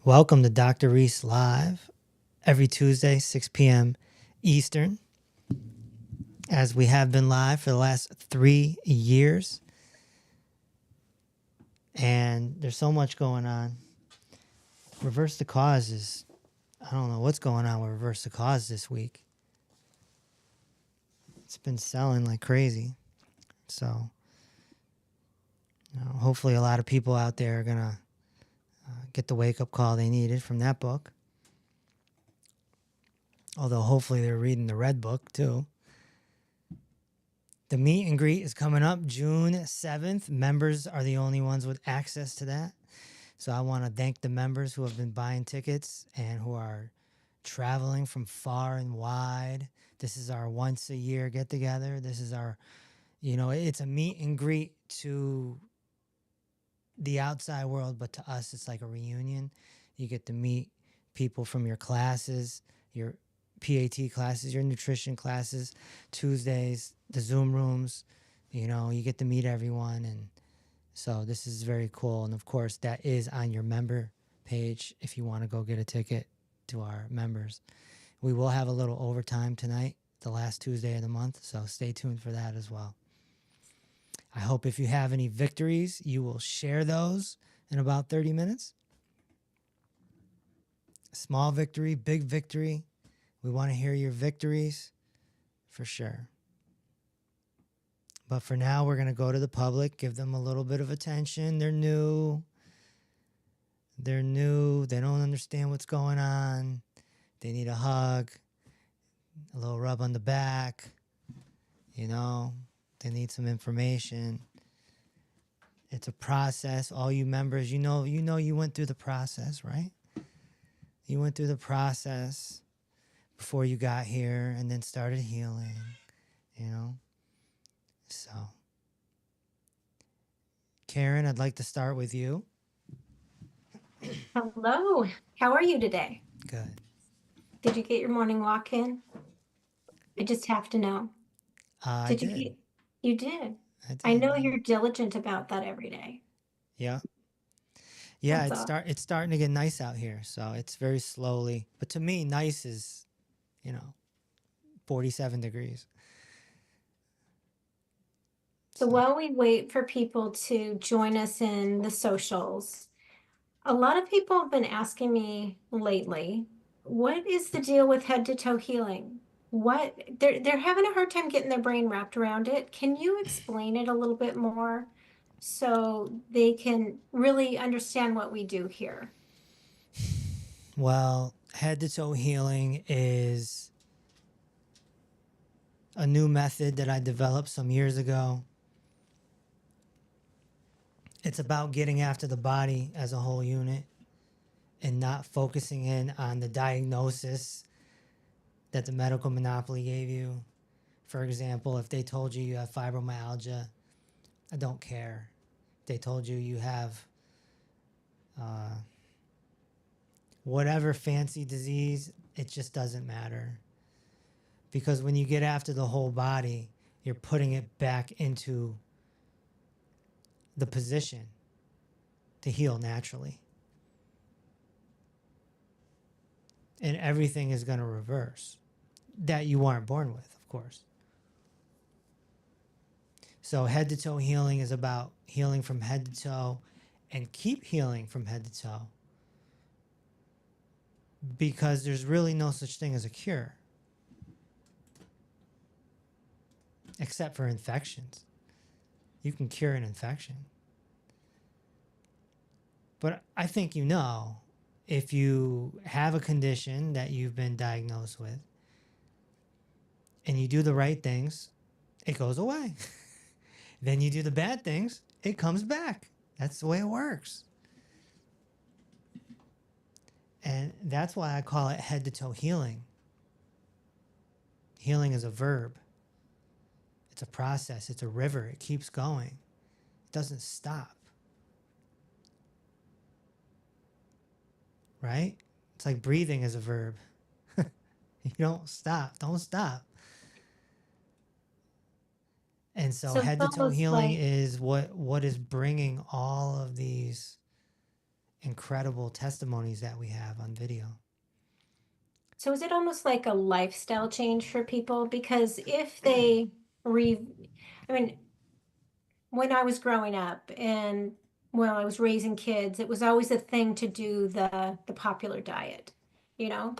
Welcome to Dr. Reese Live every Tuesday, 6 p.m. Eastern, as we have been live for the last 3 years. And there's so much going on. Reverse the Cause is, I don't know what's going on with Reverse the Cause this week. It's been selling like crazy. So, hopefully a lot of people out there are going to get the wake-up call they needed from that book. Although hopefully they're reading the red book too. The meet and greet is coming up June 7th. Members are the only ones with access to that. So I want to thank the members who have been buying tickets and who are traveling from far and wide. This is our once a year get together. This is our, it's a meet and greet to the outside world, but to us, it's like a reunion. You get to meet people from your classes, your PAT classes, your nutrition classes, Tuesdays, the Zoom rooms, you get to meet everyone. And so this is very cool. And of course, that is on your member page if you want to go get a ticket to our members. We will have a little overtime tonight, the last Tuesday of the month. So stay tuned for that as well. I hope if you have any victories, you will share those in about 30 minutes. Small victory, big victory. We want to hear your victories for sure. But for now, we're going to go to the public, give them a little bit of attention. They're new. They don't understand what's going on. They need a hug, a little rub on the back. They need some information. It's a process. All you members, you went through the process, right? You went through the process before you got here and then started healing, So, Karen, I'd like to start with you. Hello. How are you today? Good. Did you get your morning walk in? I just have to know. I did. You did. I did. I know you're diligent about that every day. Yeah. Yeah, it's starting to get nice out here, so it's very slowly. But to me, nice is, 47 degrees. So while we wait for people to join us in the socials, a lot of people have been asking me lately, what is the deal with head to toe healing? They're having a hard time getting their brain wrapped around it. Can you explain it a little bit more so they can really understand what we do here? Well, head to toe healing is a new method that I developed some years ago. It's about getting after the body as a whole unit and not focusing in on the diagnosis that the medical monopoly gave you. For example, if they told you you have fibromyalgia, I don't care. If they told you you have whatever fancy disease, it just doesn't matter. Because when you get after the whole body, you're putting it back into the position to heal naturally. And everything is going to reverse that you weren't born with, of course. So head to toe healing is about healing from head to toe and keep healing from head to toe. Because there's really no such thing as a cure. Except for infections. You can cure an infection. But I think if you have a condition that you've been diagnosed with and you do the right things, it goes away. Then you do the bad things, it comes back. That's the way it works. And that's why I call it head to toe healing. Healing is a verb. It's a process. It's a river. It keeps going. It doesn't stop. Right? It's like breathing is a verb. You don't stop. Don't stop. And so head to toe healing is what is bringing all of these incredible testimonies that we have on video. So is it almost like a lifestyle change for people? Because if they re, I mean, when I was growing up and while I was raising kids, it was always a thing to do the popular diet, you know?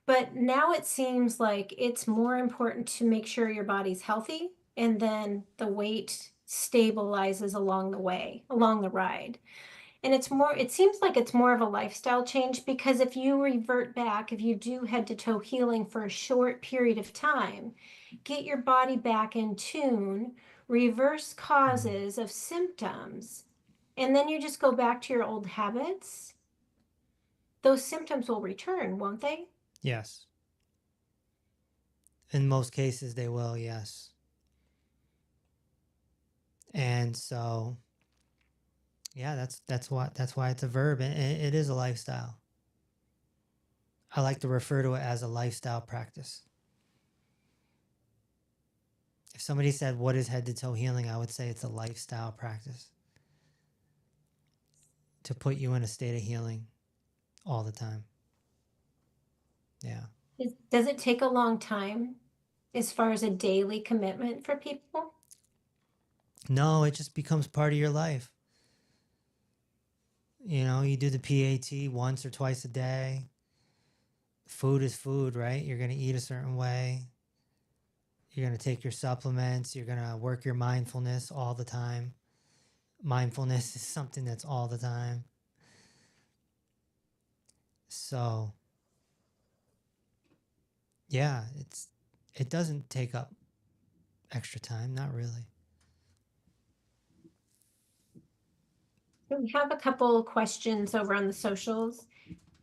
But now it seems like it's more important to make sure your body's healthy and then the weight stabilizes along the way, along the ride. And it seems like it's more of a lifestyle change because if you revert back, if you do head to toe healing for a short period of time, get your body back in tune, reverse causes of symptoms, and then you just go back to your old habits, those symptoms will return, won't they? Yes. In most cases, they will, yes. And so, yeah, that's why it's a verb. And it is a lifestyle. I like to refer to it as a lifestyle practice. If somebody said, "What is head to toe healing?" I would say it's a lifestyle practice to put you in a state of healing all the time. Yeah. Does it take a long time as far as a daily commitment for people? No, it just becomes part of your life. You know, you do the PAT once or twice a day. Food is food, right? You're going to eat a certain way. You're going to take your supplements. You're going to work your mindfulness all the time. Mindfulness is something that's all the time. So, yeah, it doesn't take up extra time, not really. We have a couple questions over on the socials.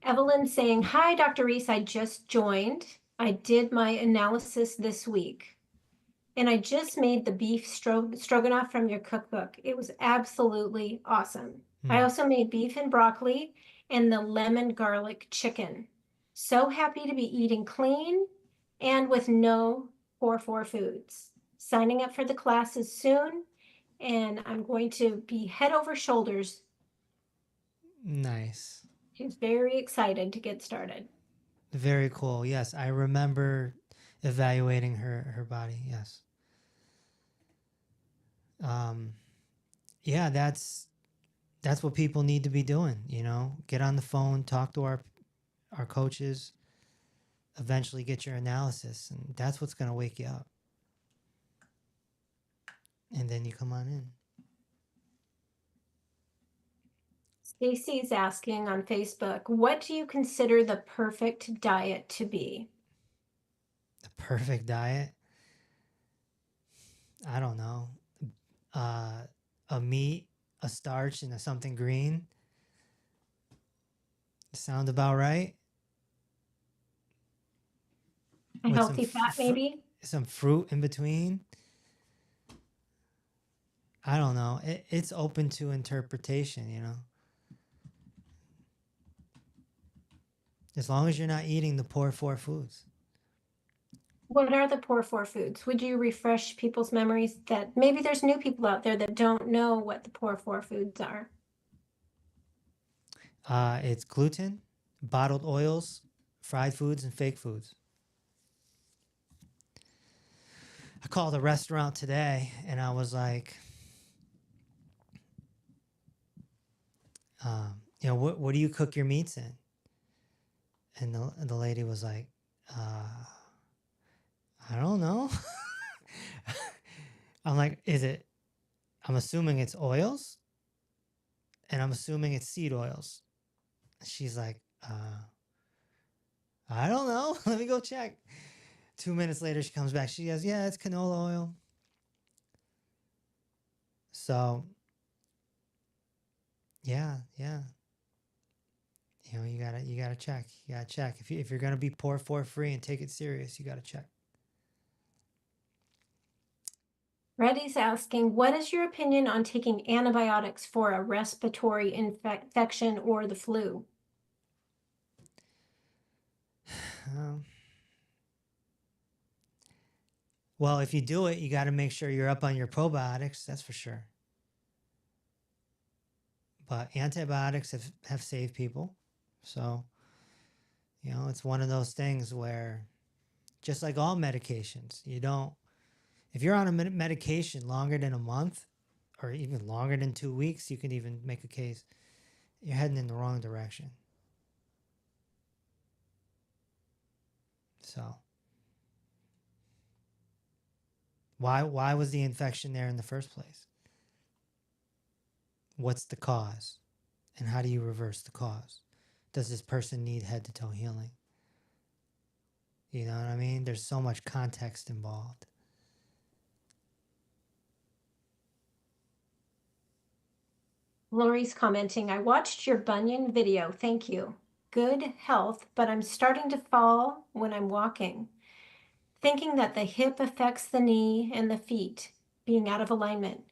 Evelyn saying, "Hi, Dr. Reese, I just joined. I did my analysis this week. And I just made the beef stroganoff from your cookbook. It was absolutely awesome. I also made beef and broccoli and the lemon garlic chicken. So happy to be eating clean and with no 4-4 foods. Signing up for the classes soon, and I'm going to be head over shoulders." Nice. She's very excited to get started. Very cool. Yes, I remember evaluating her body. Yes. Um, yeah, that's what people need to be doing. You know, get on the phone, talk to our coaches, eventually get your analysis, and that's what's going to wake you up. And then you come on in. Stacy's asking on Facebook, what do you consider the perfect diet to be? The perfect diet. I don't know. A meat, a starch, and a something green. Sound about right? A With healthy fat, maybe? some fruit in between. I don't know. It's open to interpretation, you know. As long as you're not eating the poor four foods. What are the poor four foods? Would you refresh people's memories that maybe there's new people out there that don't know what the poor four foods are? It's gluten, bottled oils, fried foods, and fake foods. I called a restaurant today and I was like, you know, what do you cook your meats in? And the lady was like, I don't know. I'm like, I'm assuming it's oils and I'm assuming it's seed oils. She's like, I don't know. Let me go check. 2 minutes later, she comes back. She goes, yeah, it's canola oil. So, yeah. You know, you gotta check. You gotta check. If you're gonna be poor for free and take it serious, you gotta check. Reddy's asking, what is your opinion on taking antibiotics for a respiratory infection or the flu? Um, well, if you do it, you got to make sure you're up on your probiotics. That's for sure. but antibiotics have saved people. So, it's one of those things where, just like all medications, if you're on a medication longer than a month or even longer than 2 weeks, you can even make a case you're heading in the wrong direction. So, why was the infection there in the first place? What's the cause? And how do you reverse the cause? Does this person need head to toe healing? You know what I mean? There's so much context involved. Lori's commenting, I watched your bunion video. Thank you. Good health, but I'm starting to fall when I'm walking. Thinking that the hip affects the knee and the feet being out of alignment.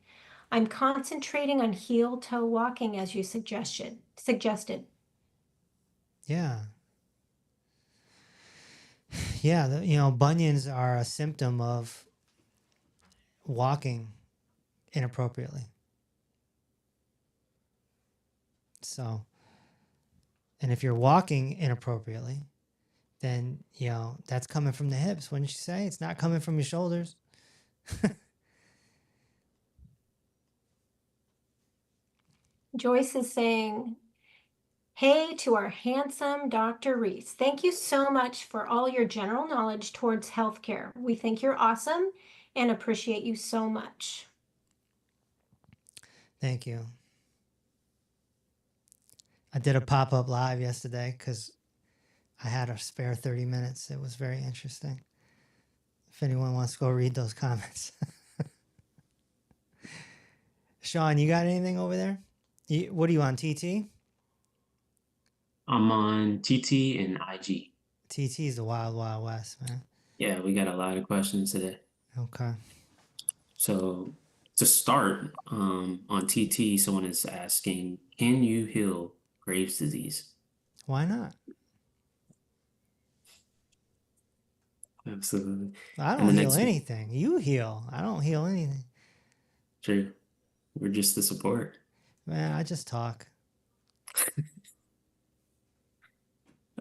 I'm concentrating on heel toe walking as you suggested. Yeah. Yeah, bunions are a symptom of walking inappropriately. So, and if you're walking inappropriately, then, that's coming from the hips. Wouldn't you say? It's not coming from your shoulders. Joyce is saying, hey to our handsome Dr. Reese. Thank you so much for all your general knowledge towards healthcare. We think you're awesome and appreciate you so much. Thank you. I did a pop-up live yesterday because I had a spare 30 minutes. It was very interesting. If anyone wants to go read those comments. Sean, you got anything over there? What are you on, TT? I'm on TT and IG. TT is the wild, wild west, man. Yeah, we got a lot of questions today. Okay. So to start, on TT, someone is asking, can you heal Graves' disease? Why not? Absolutely. I And the don't heal next one, anything. You heal. I don't heal anything. true. We're just the support. Man, I just talk.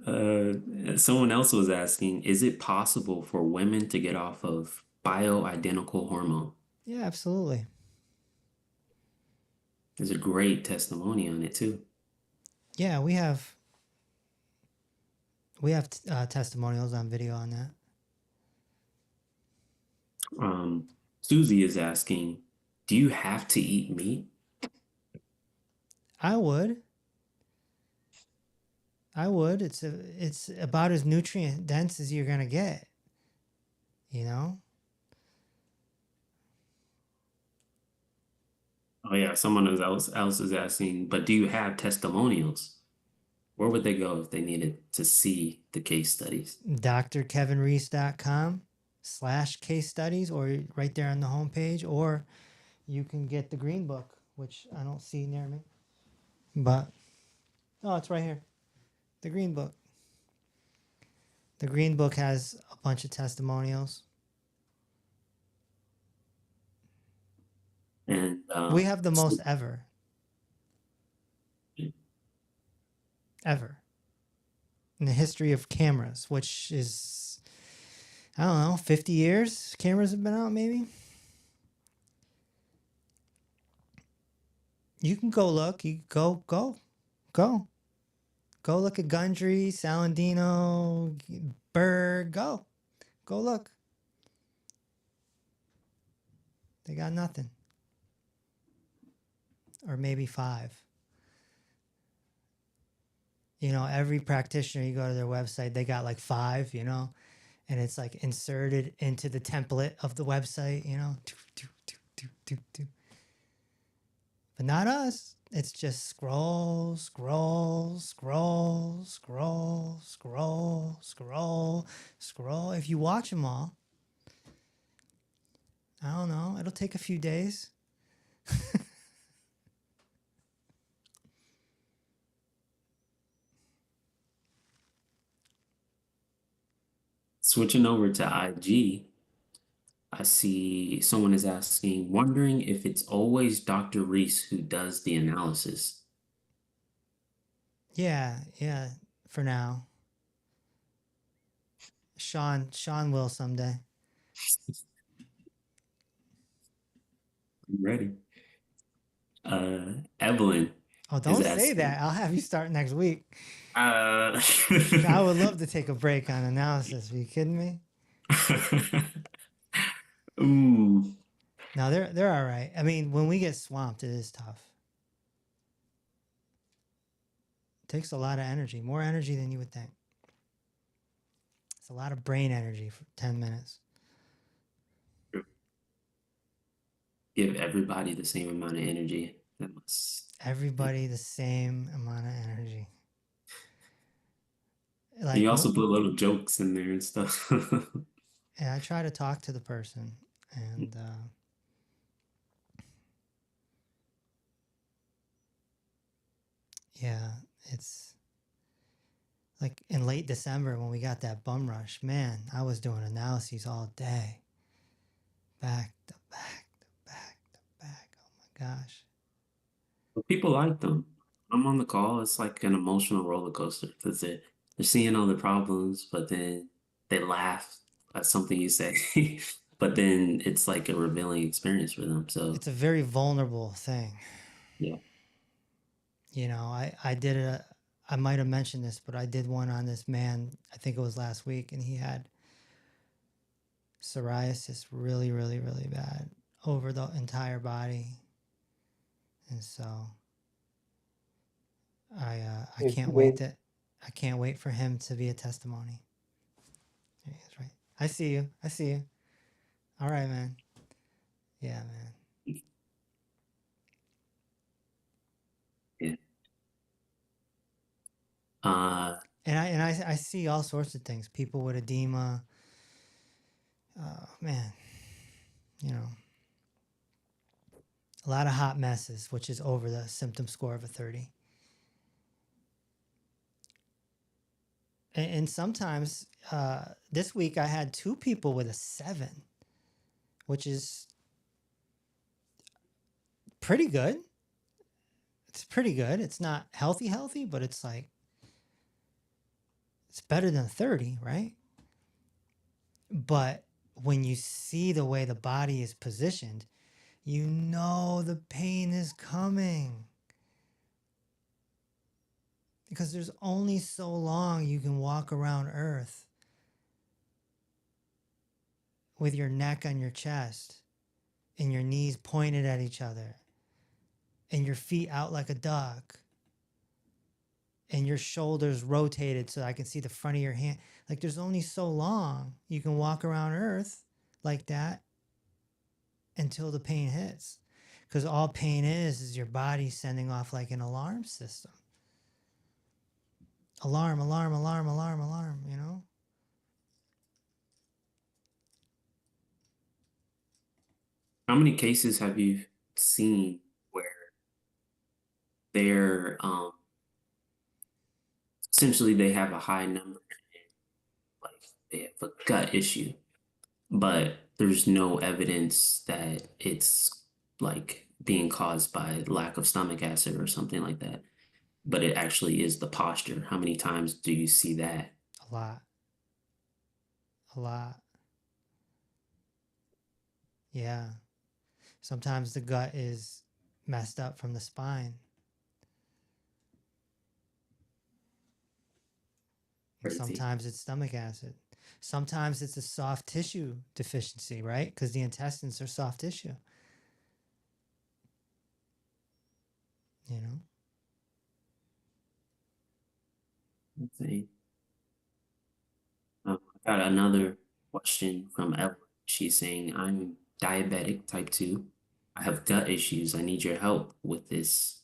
Someone else was asking, is it possible for women to get off of bioidentical hormone? Yeah, absolutely. There's a great testimony on it too. Yeah, we have testimonials on video on that. Susie is asking, do you have to eat meat? I would. It's about as nutrient dense as you're gonna get. You know. Oh yeah, someone else is asking, but do you have testimonials? Where would they go if they needed to see the case studies? drkevinreese.com/case studies, or right there on the homepage, or you can get the green book, which I don't see near me. But it's right here. The green book. The green book has a bunch of testimonials. And We have the most ever in the history of cameras, which is, I don't know, 50 years cameras have been out, maybe. You can go look. You go look at Gundry, Salandino, Berg. Go look. They got nothing, or maybe 5. Every practitioner, you go to their website, they got like 5, and it's like inserted into the template of the website, But not us. It's just scroll, scroll, scroll, scroll, scroll, scroll, scroll. If you watch them all, I don't know, it'll take a few days. switching over to IG, I see someone is asking, wondering if it's always Dr. Reese who does the analysis. Yeah, yeah, for now. Sean will someday. I'm ready. Evelyn Oh, is don't say asking. that. I'll have you start next week. Uh, I would love to take a break on analysis. Are you kidding me? Ooh, No, they're all right. I mean, when we get swamped, it is tough. It takes a lot of energy, more energy than you would think. It's a lot of brain energy for 10 minutes. give everybody the same amount of energy. That must. Everybody the same amount of energy. And Like, you also put little jokes in there and stuff. and I try to talk to the person, and yeah, it's like in late December when we got that bum rush. Man, I was doing analyses all day, back to back to back to back. Oh my gosh. But people like them. I'm on the call. It's like an emotional roller coaster because they're seeing all the problems, but then they laugh at something you say, but then it's like a revealing experience for them. So It's a very vulnerable thing. yeah, You know, I did a, I might have mentioned this, but I did one on this man, I think it was last week, and he had psoriasis really, really, really bad over the entire body. And so I It's can't wait great. to I can't wait for him to be a testimony. There he is, right? I see you. I see you. All right, man. Yeah, man. yeah. Uh, And I see all sorts of things. People with edema. Man, you know, a lot of hot messes, which is over the symptom score of a 30. And sometimes this week I had 2 people with a 7, which is pretty good. It's pretty good. It's not healthy, but it's like, it's better than 30, right? But when you see the way the body is positioned, you know the pain is coming. Because there's only so long you can walk around Earth with your neck on your chest and your knees pointed at each other and your feet out like a duck and your shoulders rotated so I can see the front of your hand. Like, there's only so long you can walk around Earth like that until the pain hits. Because all pain is your body sending off like an alarm system. Alarm, alarm, alarm, alarm, alarm, you know? how many cases have you seen where they're essentially they have a high number, like they have a gut issue, but there's no evidence that it's like being caused by lack of stomach acid or something like that. But it actually is the posture. How many times do you see that? A lot. A lot. Yeah. Sometimes the gut is messed up from the spine. And Crazy. sometimes it's stomach acid. Sometimes it's a soft tissue deficiency, right? Because the intestines are soft tissue, you know? Let's see. I got another question from Ellen. She's saying, I'm diabetic type 2. I have gut issues. I need your help with this.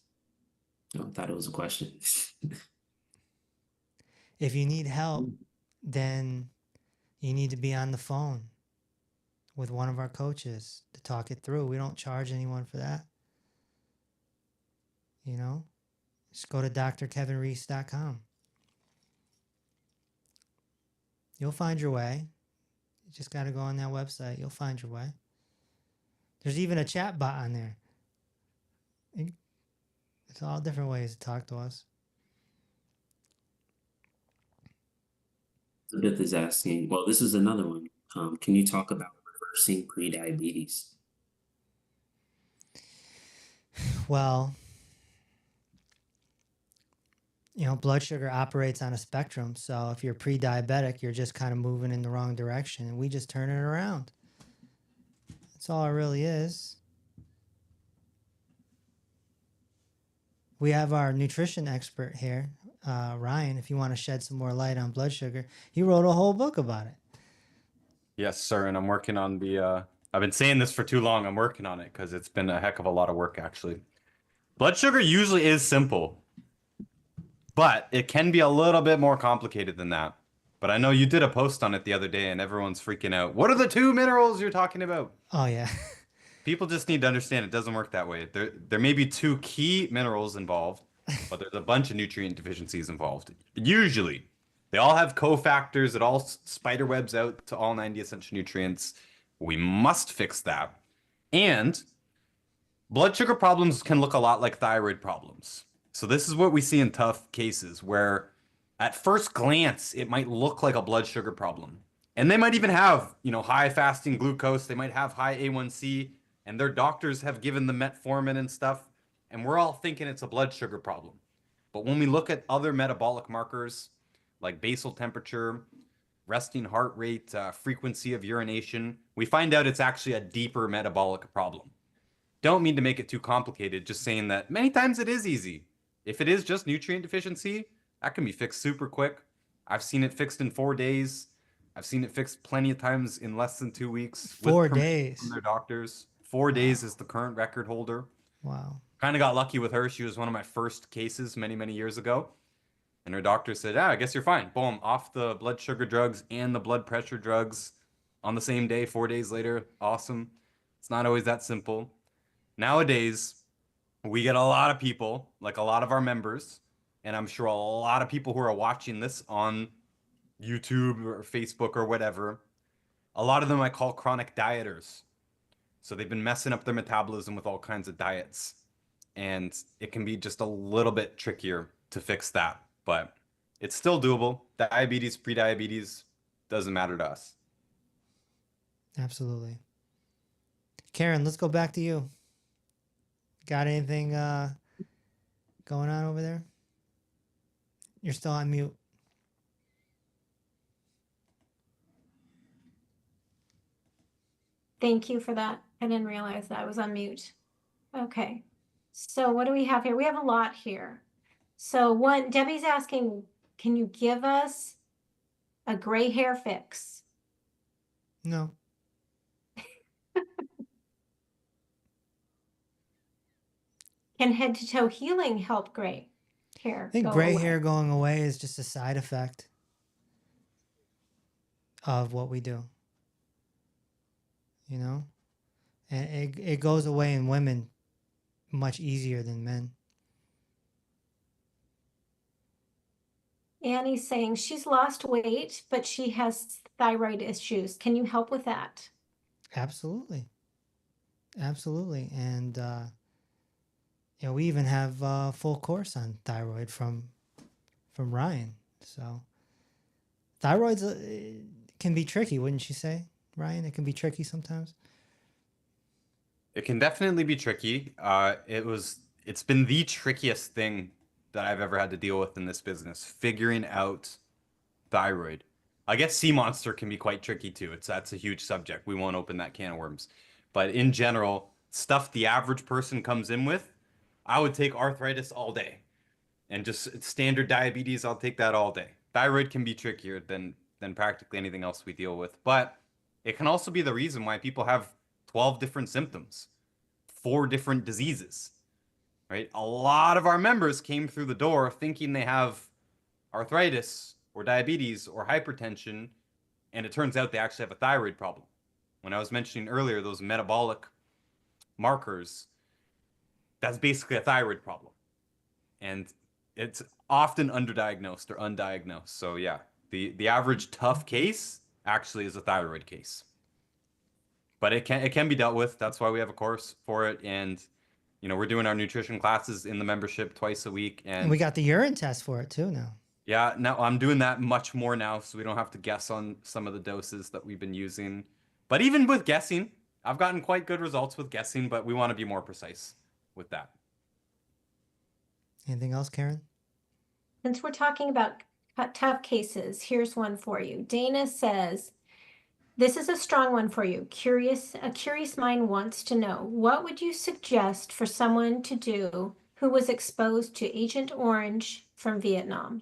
Oh, I thought it was a question. If you need help, then you need to be on the phone with one of our coaches to talk it through. We don't charge anyone for that. You know, just go to drkevinreese.com. You'll find your way. You just got to go on that website. You'll find your way. There's even a chat bot on there. It's all different ways to talk to us. Elizabeth is asking, well, this is another one. Can you talk about reversing prediabetes? Well, blood sugar operates on a spectrum. So if you're pre-diabetic, you're just kind of moving in the wrong direction, and we just turn it around. That's all it really is. We have our nutrition expert here, Ryan. If you want to shed some more light on blood sugar, he wrote a whole book about it. Yes, sir. And I'm working on the, I've been saying this for too long. I'm working on it because it's been a heck of a lot of work, actually. Blood sugar usually is simple, but it can be a little bit more complicated than that. But I know you did a post on it the other day and everyone's freaking out. What are the 2 minerals you're talking about? Oh, yeah. People just need to understand it doesn't work that way. There may be 2 key minerals involved, but there's a bunch of nutrient deficiencies involved. Usually, they all have cofactors. It all spider webs out to all 90 essential nutrients. We must fix that. And blood sugar problems can look a lot like thyroid problems. So this is what we see in tough cases where at first glance, it might look like a blood sugar problem. And they might even have, high fasting glucose. They might have high A1C, and their doctors have given them metformin and stuff. And we're all thinking it's a blood sugar problem. But when we look at other metabolic markers like basal temperature, resting heart rate, frequency of urination, we find out it's actually a deeper metabolic problem. Don't mean to make it too complicated, just saying that many times it is easy. If it is just nutrient deficiency, that can be fixed super quick. I've seen it fixed in 4 days. I've seen it fixed plenty of times in less than 2 weeks. 4 days. From their doctors. 4 days is the current record holder. Wow. Kind of got lucky with her. She was one of my first cases many, many years ago. And her doctor said, I guess you're fine. Boom, off the blood sugar drugs and the blood pressure drugs on the same day, 4 days later. Awesome. It's not always that simple. Nowadays, we get a lot of people, like a lot of our members, and I'm sure a lot of people who are watching this on YouTube or Facebook or whatever, a lot of them I call chronic dieters. So they've been messing up their metabolism with all kinds of diets. And it can be just a little bit trickier to fix that, but it's still doable. Diabetes, prediabetes, doesn't matter to us. Absolutely. Karen, let's go back to you. Got anything going on over there? You're still on mute. Thank you for that. I didn't realize that I was on mute. Okay. So what do we have here? We have a lot here. So one, Debbie's asking, can you give us a gray hair fix? No. Can head to toe healing help gray hair? I think go gray away? hair going away is just a side effect of what we do. And it goes away in women much easier than men. Annie's saying she's lost weight, but she has thyroid issues. Can you help with that? Absolutely. Absolutely. And, we even have a full course on thyroid from Ryan. So thyroid's can be tricky, wouldn't you say, Ryan? It can be tricky sometimes. It can definitely be tricky. It's been the trickiest thing that I've ever had to deal with in this business, figuring out thyroid. I guess sea monster can be quite tricky too. That's a huge subject. We won't open that can of worms. But in general, stuff the average person comes in with, I would take arthritis all day. And just standard diabetes, I'll take that all day. Thyroid can be trickier than practically anything else we deal with. But it can also be the reason why people have 12 different symptoms, 4 different diseases, right? A lot of our members came through the door thinking they have arthritis or diabetes or hypertension, and it turns out they actually have a thyroid problem. When I was mentioning earlier those metabolic markers, that's basically a thyroid problem. And it's often underdiagnosed or undiagnosed. So yeah, the average tough case actually is a thyroid case. But it can be dealt with. That's why we have a course for it. And we're doing our nutrition classes in the membership twice a week. And we got the urine test for it too now. Yeah, now I'm doing that much more now, so we don't have to guess on some of the doses that we've been using. But even with guessing, I've gotten quite good results with guessing, but we want to be more precise with that. Anything else, Karen? Since we're talking about tough cases, here's one for you. Dana says, this is a strong one for you. A curious mind wants to know, what would you suggest for someone to do who was exposed to Agent Orange from Vietnam?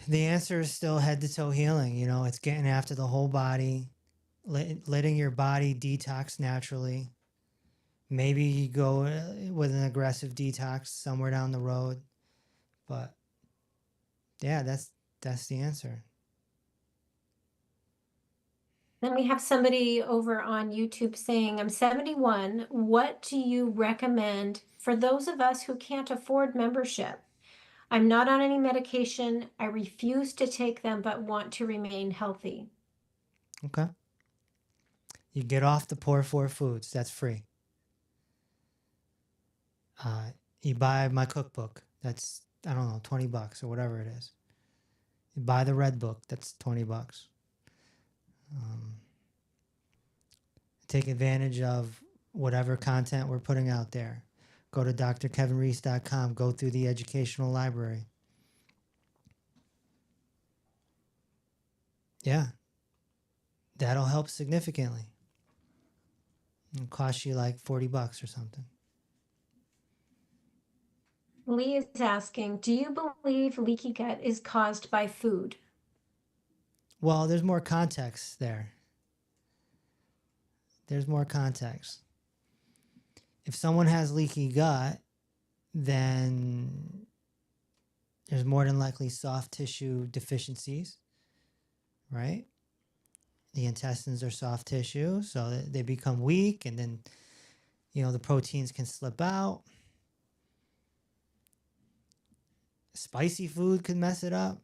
The answer is still head to toe healing. You know, it's getting after the whole body, letting your body detox naturally. Maybe you go with an aggressive detox somewhere down the road, but yeah, that's the answer. Then we have somebody over on YouTube saying, I'm 71. What do you recommend for those of us who can't afford membership? I'm not on any medication. I refuse to take them, but want to remain healthy. Okay. You get off the poor four foods. That's free. You buy my cookbook. That's, I don't know, $20 or whatever it is. You buy the red book. That's $20. Take advantage of whatever content we're putting out there. Go to drkevinreese.com. Go through the educational library. Yeah. That'll help significantly. It'll cost you like $40 or something. Lee is asking, do you believe leaky gut is caused by food? Well, there's more context there. There's more context. If someone has leaky gut, then there's more than likely soft tissue deficiencies, right? The intestines are soft tissue, so they become weak, and then, you know, the proteins can slip out. Spicy food could mess it up.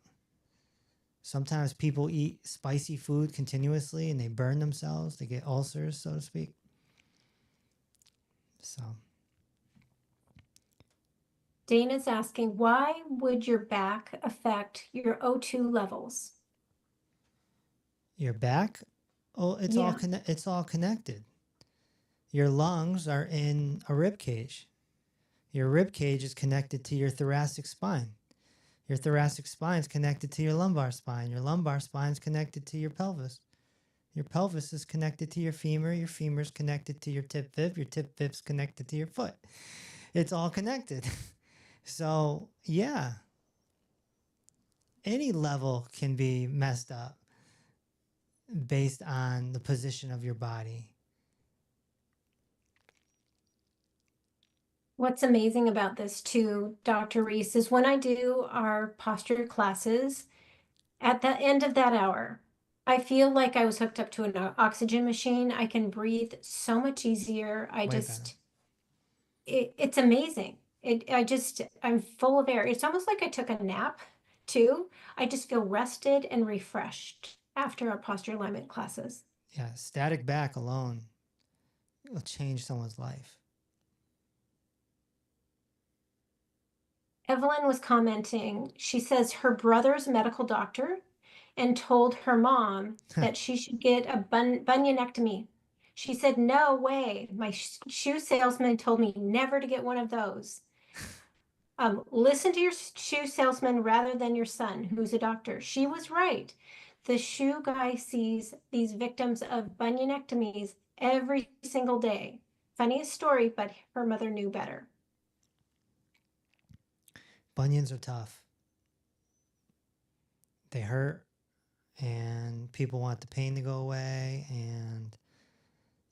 Sometimes people eat spicy food continuously and they burn themselves. They get ulcers, so to speak. So, Dana's asking, why would your back affect your O2 levels? your back, oh, it's Yeah. it's all connected. Your lungs are in a rib cage. Your rib cage is connected to your thoracic spine. Your thoracic spine is connected to your lumbar spine. Your lumbar spine is connected to your pelvis. Your pelvis is connected to your femur. Your femur is connected to your tip fib. Your tip fib is connected to your foot. It's all connected. So, yeah, any level can be messed up based on the position of your body. What's amazing about this too, Dr. Reese, is when I do our posture classes, at the end of that hour, I feel like I was hooked up to an oxygen machine. I can breathe so much easier. Way better. It's amazing. I'm full of air. It's almost like I took a nap too. I just feel rested and refreshed after our posture alignment classes. Yeah, static back alone will change someone's life. Evelyn was commenting, she says her brother's medical doctor and told her mom that she should get a bunionectomy. She said, no way. My shoe salesman told me never to get one of those. Listen to your shoe salesman rather than your son, who's a doctor. She was right. The shoe guy sees these victims of bunionectomies every single day. Funniest story, but her mother knew better. Bunions are tough. They hurt, and people want the pain to go away, and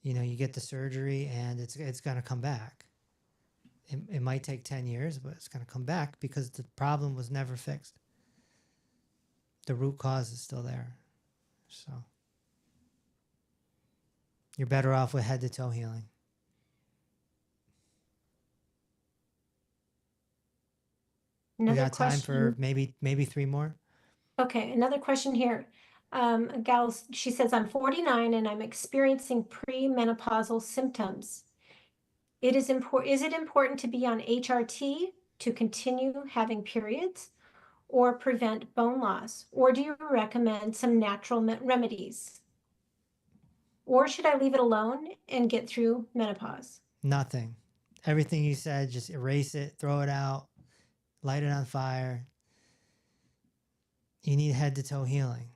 you know, you get the surgery and it's going to come back. It might take 10 years, but it's going to come back because the problem was never fixed. The root cause is still there. So you're better off with head to toe healing. We got time for maybe three more. Okay, another question here. A gal, she says, I'm 49 and I'm experiencing premenopausal symptoms. Is it important to be on HRT to continue having periods or prevent bone loss? Or do you recommend some natural remedies? Or should I leave it alone and get through menopause? Nothing. Everything you said, just erase it, throw it out, light it on fire. You need head to toe healing.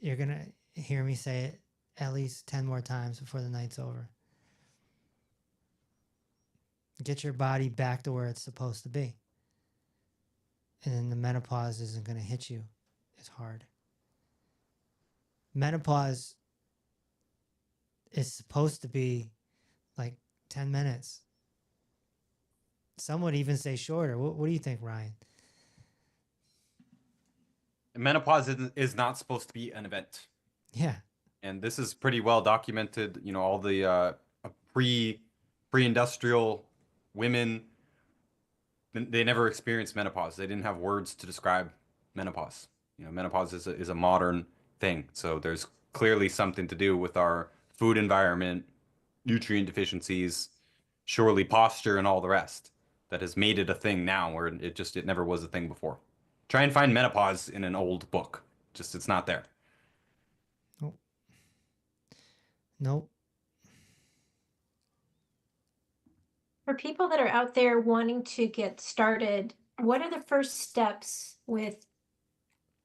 You're going to hear me say it at least 10 more times before the night's over. Get your body back to where it's supposed to be. And then the menopause isn't going to hit you as hard. Menopause is supposed to be like 10 minutes. Some would even say shorter. What do you think, Ryan? Menopause is not supposed to be an event. Yeah. And this is pretty well documented. You know, all the pre-industrial women, they never experienced menopause. They didn't have words to describe menopause. You know, menopause is a modern thing. So there's clearly something to do with our food environment, nutrient deficiencies, surely posture, and all the rest that has made it a thing now where it never was a thing before. Try and find menopause in an old book. Just it's not there. Nope. Nope. For people that are out there wanting to get started, what are the first steps with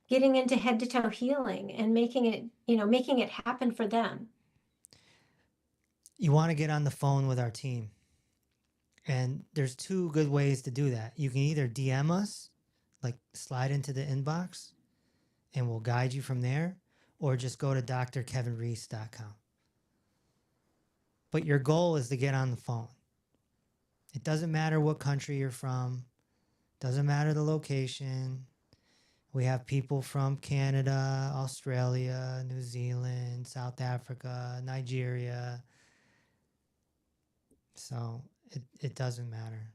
getting into head to toe healing and making it happen for them? You want to get on the phone with our team. And there's two good ways to do that. You can either DM us, like slide into the inbox, and we'll guide you from there, or just go to drkevinreese.com. But your goal is to get on the phone. It doesn't matter what country you're from. Doesn't matter the location. We have people from Canada, Australia, New Zealand, South Africa, Nigeria. So it doesn't matter.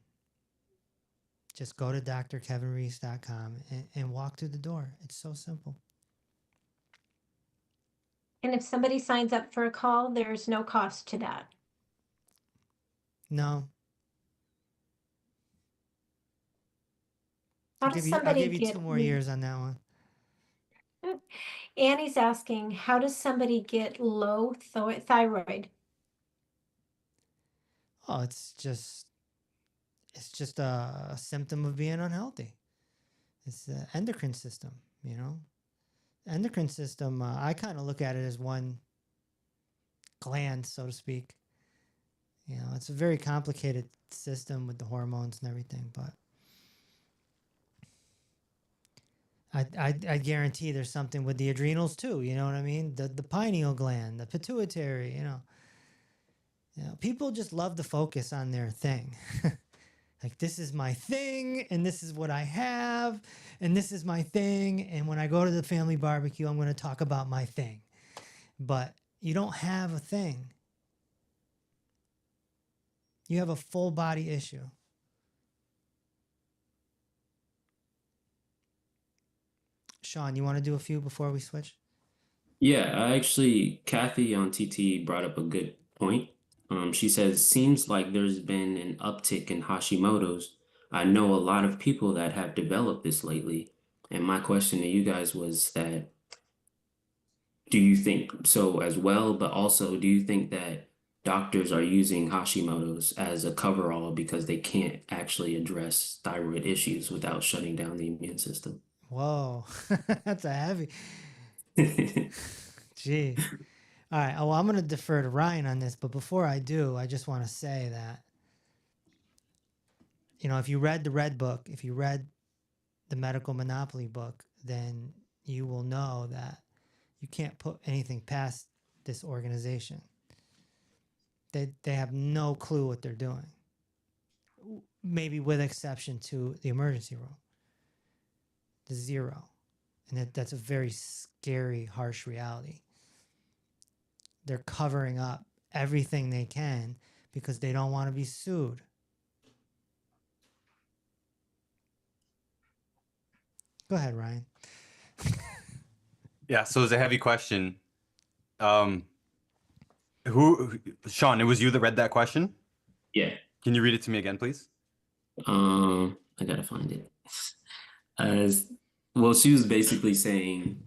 Just go to drkevinreese.com and walk through the door. It's so simple. And if somebody signs up for a call, there's no cost to that. No. How I'll does give somebody you get 2 more years on that one. Annie's asking, how does somebody get low thyroid? Oh, it's just a symptom of being unhealthy. It's the endocrine system, you know. Endocrine system, I kind of look at it as one gland, so to speak. You know, it's a very complicated system with the hormones and everything, but I guarantee there's something with the adrenals too. You know what I mean? The pineal gland, the pituitary. You know, people just love to focus on their thing. Like, this is my thing, and this is what I have, and this is my thing. And when I go to the family barbecue, I'm going to talk about my thing. But you don't have a thing. You have a full body issue. Sean, you want to do a few before we switch? Yeah, Kathy on TT brought up a good point. She says, seems like there's been an uptick in Hashimoto's. I know a lot of people that have developed this lately. And my question to you guys was that, do you think so as well? But also, do you think that doctors are using Hashimoto's as a coverall because they can't actually address thyroid issues without shutting down the immune system? Whoa, that's a heavy. Gee. All right. Oh, well, I'm going to defer to Ryan on this, but before I do, I just want to say that, you know, if you read the Red Book, if you read the Medical Monopoly book, then you will know that you can't put anything past this organization. They have no clue what they're doing, maybe with exception to the emergency room. The zero. And that's a very scary, harsh reality. They're covering up everything they can because they don't want to be sued. Go ahead, Ryan. Yeah, so it's a heavy question. Sean, it was you that read that question? Yeah. Can you read it to me again, please? I gotta find it. As well, she was basically saying,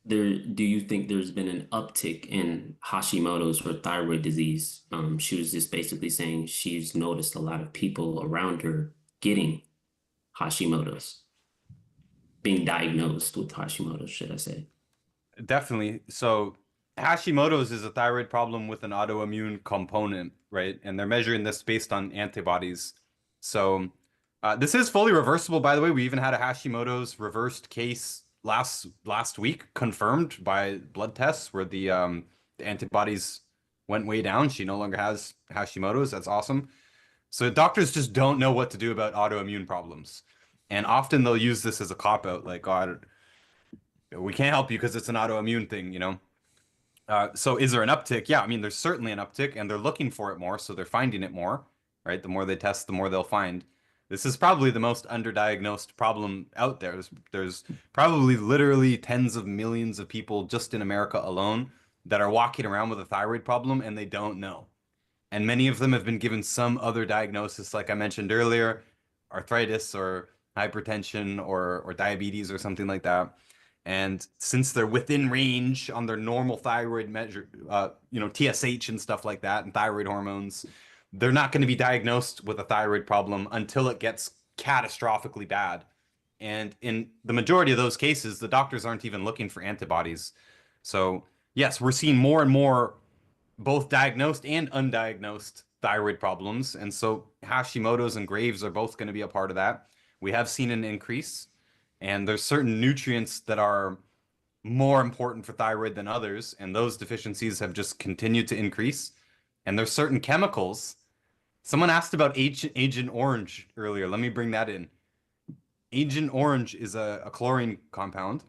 do you think there's been an uptick in Hashimoto's or thyroid disease? She was just basically saying she's noticed a lot of people around her getting Hashimoto's, being diagnosed with Hashimoto's, should I say? Definitely. So Hashimoto's is a thyroid problem with an autoimmune component, right? And they're measuring this based on antibodies. So this is fully reversible, by the way. We even had a Hashimoto's reversed case last week, confirmed by blood tests where the antibodies went way down. She no longer has Hashimoto's. That's awesome. So doctors just don't know what to do about autoimmune problems. And often they'll use this as a cop out, like, oh, we can't help you because it's an autoimmune thing, you know? So is there an uptick? Yeah, I mean, there's certainly an uptick, and they're looking for it more, so they're finding it more, right? The more they test, the more they'll find. This is probably the most underdiagnosed problem out there. There's probably literally tens of millions of people just in America alone that are walking around with a thyroid problem and they don't know. And many of them have been given some other diagnosis, like I mentioned earlier, arthritis or hypertension or diabetes or something like that. And since they're within range on their normal thyroid measure, TSH and stuff like that, and thyroid hormones, they're not going to be diagnosed with a thyroid problem until it gets catastrophically bad. And in the majority of those cases, the doctors aren't even looking for antibodies. So, yes, we're seeing more and more both diagnosed and undiagnosed thyroid problems. And so Hashimoto's and Graves are both going to be a part of that. We have seen an increase, and there's certain nutrients that are more important for thyroid than others, and those deficiencies have just continued to increase. And there's certain chemicals. Someone asked about Agent Orange earlier. Let me bring that in. Agent Orange is a chlorine compound.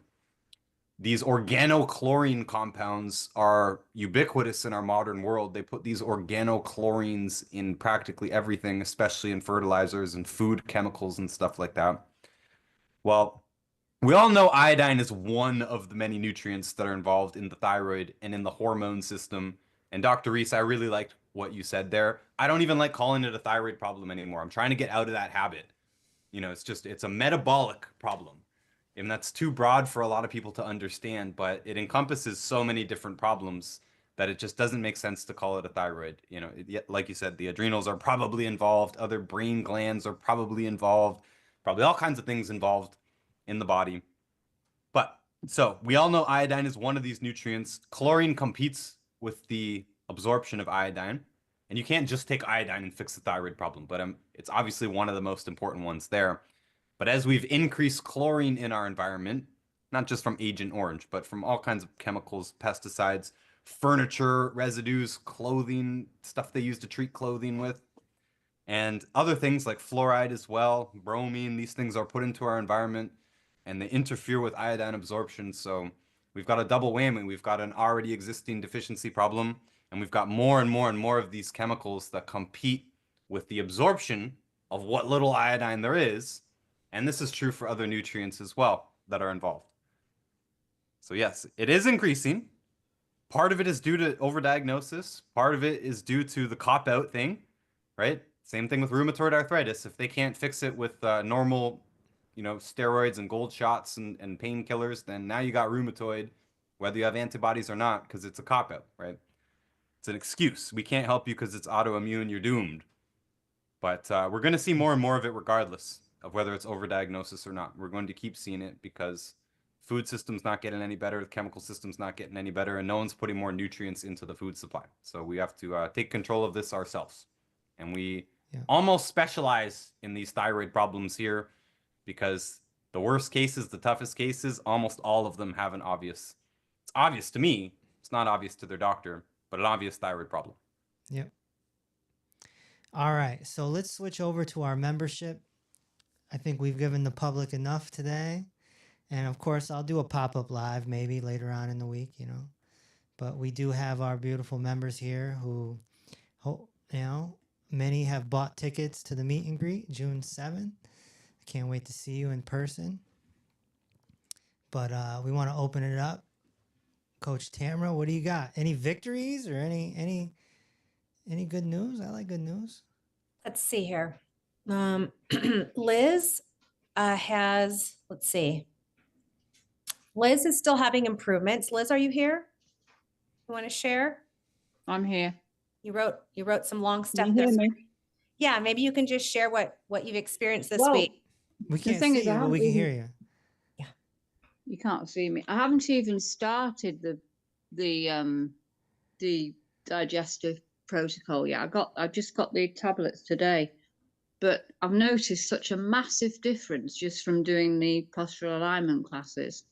These organochlorine compounds are ubiquitous in our modern world. They put these organochlorines in practically everything, especially in fertilizers and food chemicals and stuff like that. Well, we all know iodine is one of the many nutrients that are involved in the thyroid and in the hormone system. And Dr. Reese, I really liked what you said there. I don't even like calling it a thyroid problem anymore. I'm trying to get out of that habit. It's a metabolic problem. And that's too broad for a lot of people to understand, but it encompasses so many different problems that it just doesn't make sense to call it a thyroid. Like you said, the adrenals are probably involved, other brain glands are probably involved, probably all kinds of things involved in the body. But so we all know iodine is one of these nutrients. Chlorine competes with the absorption of iodine. And you can't just take iodine and fix the thyroid problem, but it's obviously one of the most important ones there. But as we've increased chlorine in our environment, not just from Agent Orange, but from all kinds of chemicals, pesticides, furniture residues, clothing, stuff they use to treat clothing with, and other things like fluoride as well, bromine, these things are put into our environment and they interfere with iodine absorption. So we've got a double whammy. We've got an already existing deficiency problem, and we've got more and more and more of these chemicals that compete with the absorption of what little iodine there is. And this is true for other nutrients as well that are involved. So yes, it is increasing. Part of it is due to overdiagnosis. Part of it is due to the cop-out thing, right? Same thing with rheumatoid arthritis. If they can't fix it with normal, steroids and gold shots and painkillers, then now you got rheumatoid, whether you have antibodies or not, because it's a cop-out, right? It's an excuse. We can't help you because it's autoimmune. You're doomed. But we're going to see more and more of it regardless of whether it's overdiagnosis or not. We're going to keep seeing it because food system's not getting any better, the chemical system's not getting any better, and no one's putting more nutrients into the food supply. So we have to take control of this ourselves. And we almost specialize in these thyroid problems here because the worst cases, the toughest cases, almost all of them have it's obvious to me, it's not obvious to their doctor, but an obvious thyroid problem. Yep. All right, so let's switch over to our membership. I think we've given the public enough today. And of course, I'll do a pop-up live maybe later on in the week, But we do have our beautiful members here who, many have bought tickets to the meet and greet June 7th. I can't wait to see you in person. But we want to open it up. Coach Tamara, what do you got? Any victories or any Any good news? I like good news. Let's see here. Liz has, let's see. Liz is still having improvements. Liz, are you here? You want to share? I'm here. You wrote some long stuff Can you there. hear me? Yeah, maybe you can just share what you've experienced this Well, week. We The can't thing see is, you, I but we haven't can hear even- you. You can't see me. I haven't even started the digestive protocol yet. I just got the tablets today, but I've noticed such a massive difference just from doing the postural alignment classes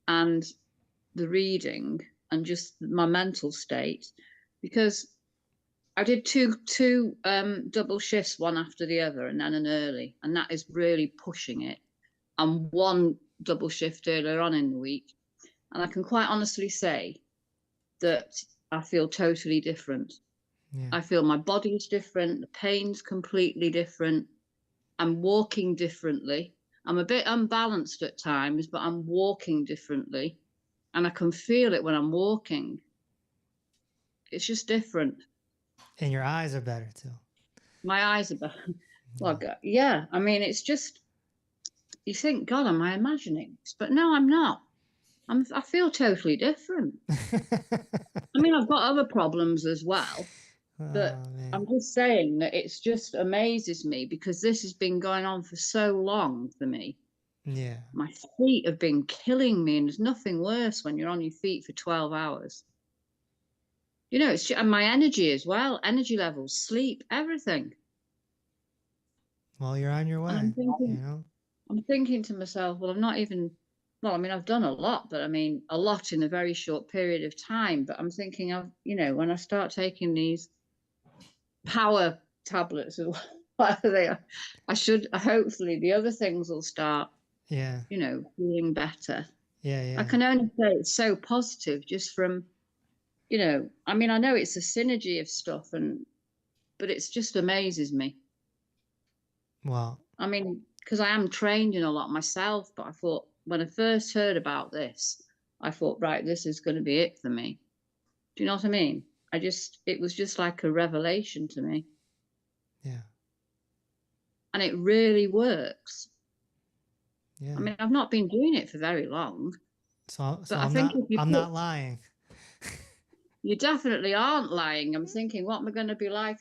and the reading and just my mental state, because I did two double shifts, one after the other, and then an early, and that is really pushing it. And one double shift earlier on in the week, and I can quite honestly say that I feel totally different. Yeah. I feel my body's different, the pain's completely different. I'm walking differently. I'm a bit unbalanced at times, but I'm walking differently, and I can feel it when I'm walking. It's just different. And your eyes are better too. My eyes are better. Like, yeah, I mean, it's just, you think, God, am I imagining this? But no, I'm not. I feel totally different. I mean, I've got other problems as well, but Oh, man. I'm just saying that it's just amazes me because this has been going on for so long for me. Yeah. My feet have been killing me, and there's nothing worse when you're on your feet for 12 hours. You know, it's and my energy as well, energy levels, sleep, everything. Well, you're on your way. And I'm thinking, You know. I'm thinking to myself, well, I'm not even, well, I mean, I've done a lot, but I mean, a lot in a very short period of time. But I'm thinking of, you know, when I start taking these power tablets or whatever they are, hopefully the other things will start, Yeah. you know, feeling better. Yeah. Yeah. I can only say it's so positive just from, you know, I mean, I know it's a synergy of stuff, but it's just amazes me. Well, I mean, because I am trained in a lot myself, but I thought when I first heard about this, I thought, right, this is going to be it for me. Do you know what I mean? It was just like a revelation to me. yeah. And it really works. Yeah. I mean, I've not been doing it for very long. So but I I'm think not. if you I'm put- not lying. You definitely aren't lying. I'm thinking, what am I going to be like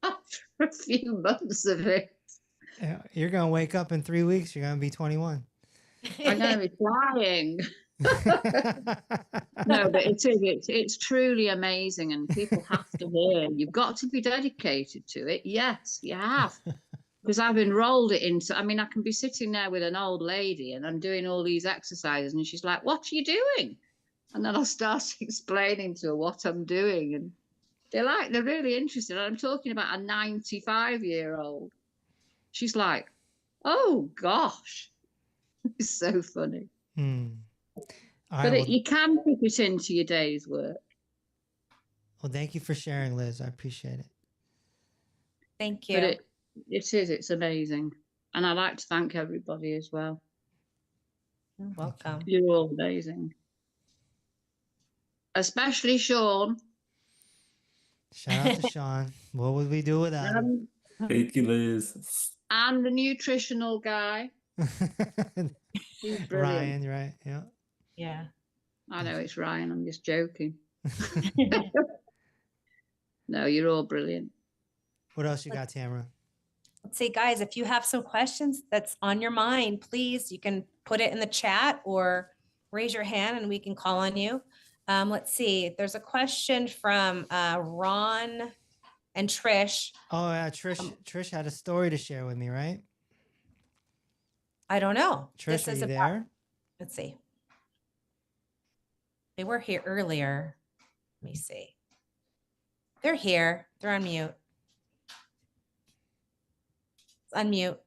after a few months of it? Yeah, you're gonna wake up in 3 weeks. You're gonna be 21. I'm going to be flying. No, but it's truly amazing, and people have to hear. You've got to be dedicated to it. Yes, you have. Because I've enrolled it into, I mean, I can be sitting there with an old lady and I'm doing all these exercises, and she's like, what are you doing? And then I'll start explaining to her what I'm doing. And they're really interested. I'm talking about a 95-year-old. She's like, oh gosh, it's so funny. All But right. Well, you can put it into your day's work. well, thank you for sharing, Liz. I appreciate it. Thank you. But it's amazing. And I'd like to thank everybody as well. You're welcome. You're all amazing. Especially Sean. Shout out to Sean. What would we do without him? Thank you, Liz. And the nutritional guy. He's brilliant. Ryan, right? Yeah. Yeah. I know it's Ryan. I'm just joking. No, you're all brilliant. What else you got, Tamara? Let's see, guys, if you have some questions that's on your mind, please, you can put it in the chat or raise your hand and we can call on you. Let's see, there's a question from Ron and Trish. Oh, yeah, Trish had a story to share with me, right? I don't know. Trish, are you there? Let's see. They were here earlier. Let me see. They're here. They're on mute. Unmute.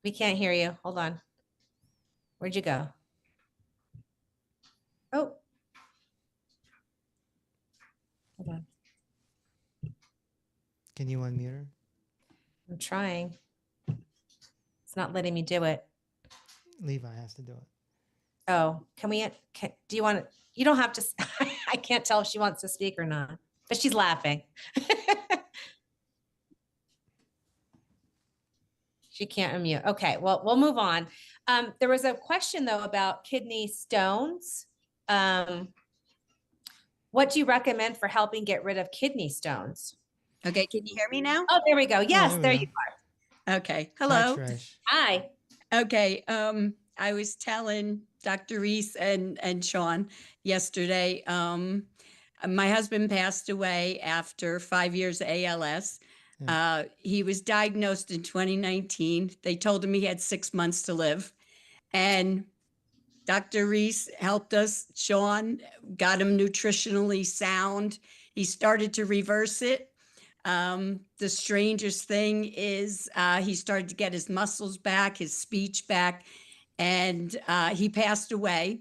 We can't hear you. Hold on. Where'd you go? Oh. Hold on. Can you unmute her? I'm trying. It's not letting me do it. Levi has to do it. Oh, can we, do you want to, you don't have to, I can't tell if she wants to speak or not, but she's laughing. She can't unmute. Okay, well, we'll move on. There was a question though about kidney stones. What do you recommend for helping get rid of kidney stones? Okay, can you hear me now? Oh, there we go. Yes, there there we you go. Okay, Hi, hello. Trish. Hi. Okay, I was telling Dr. Reese and Sean yesterday, my husband passed away after 5 years of ALS. He was diagnosed in 2019. They told him he had 6 months to live. And Dr. Reese helped us. Sean got him nutritionally sound. He started to reverse it. The strangest thing is he started to get his muscles back, his speech back, and he passed away.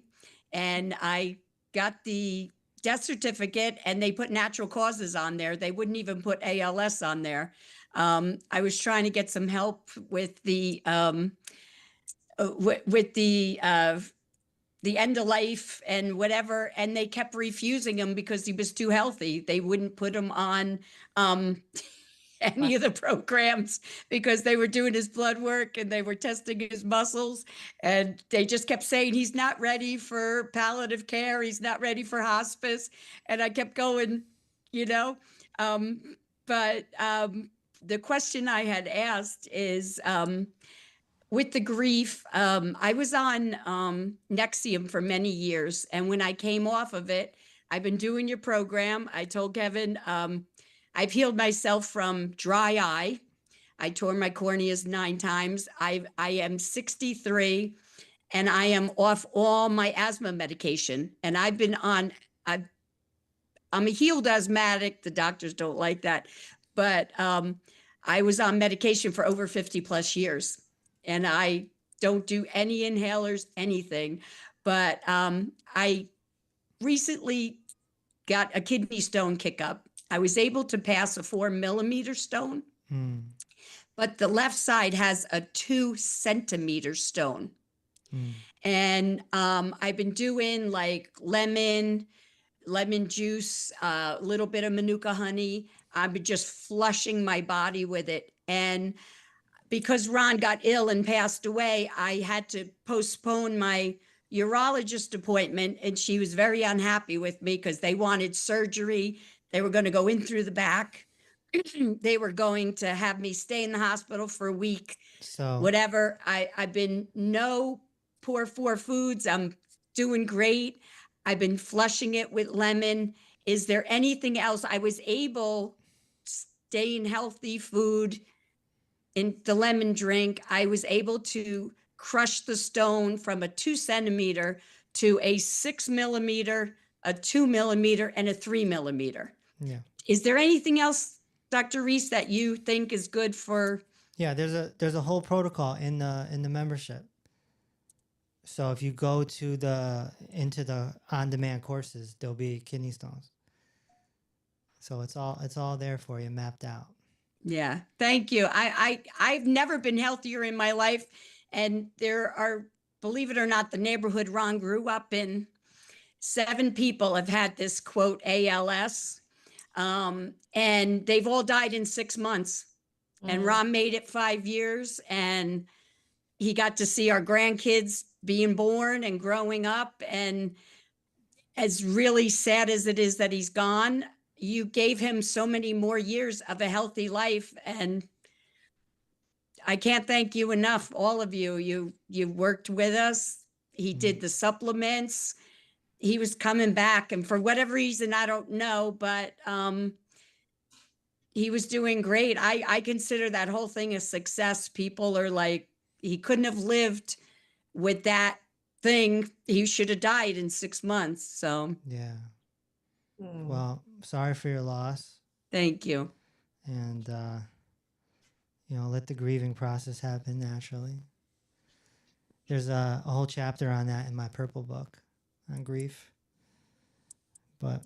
And I got the death certificate and they put natural causes on there. They wouldn't even put ALS on there. I was trying to get some help with the end of life and whatever, and they kept refusing him because he was too healthy. They wouldn't put him on any of the programs because they were doing his blood work and they were testing his muscles, and they just kept saying he's not ready for palliative care, he's not ready for hospice. And I kept going, you know. But the question I had asked is, with the grief, I was on Nexium for many years. And when I came off of it, I've been doing your program. I told Kevin, I've healed myself from dry eye. I tore my corneas 9 times. I am 63 and I am off all my asthma medication. And I've been on, I'm a healed asthmatic. The doctors don't like that. But I was on medication for over 50 plus years. And I don't do any inhalers, anything. But I recently got a kidney stone kick up. I was able to pass a 4 millimeter stone, but the left side has a 2 centimeter stone. And I've been doing like lemon juice, a little bit of Manuka honey. I've been just flushing my body with it. And because Ron got ill and passed away, I had to postpone my urologist appointment, and she was very unhappy with me because they wanted surgery. They were going to go in through the back. They were going to have me stay in the hospital for a week. So Whatever. I've been no poor 4 foods. I'm doing great. I've been flushing it with lemon. Is there anything else? I was able, staying healthy food, in the lemon drink, I was able to crush the stone from a 2 centimeter to a 6 millimeter, a 2 millimeter, and a 3 millimeter. yeah. Is there anything else, Dr. Reese, that you think is good for? Yeah, there's a whole protocol in the membership. So if you go to into the on-demand courses, there'll be kidney stones. So it's all there for you, mapped out. Yeah, thank you. I've never been healthier in my life, and there are, believe it or not, the neighborhood Ron grew up in, 7 people have had this quote ALS, and they've all died in 6 months. And Ron made it 5 years, and he got to see our grandkids being born and growing up. And as really sad as it is that he's gone, you gave him so many more years of a healthy life. And I can't thank you enough, all of you. You worked with us. He did the supplements. He was coming back, and for whatever reason, I don't know, but he was doing great. I consider that whole thing a success. People are like, he couldn't have lived with that thing. He should have died in 6 months. So Yeah. Well, sorry for your loss, thank you. and let the grieving process happen naturally. There's a whole chapter on that in my purple book on grief. But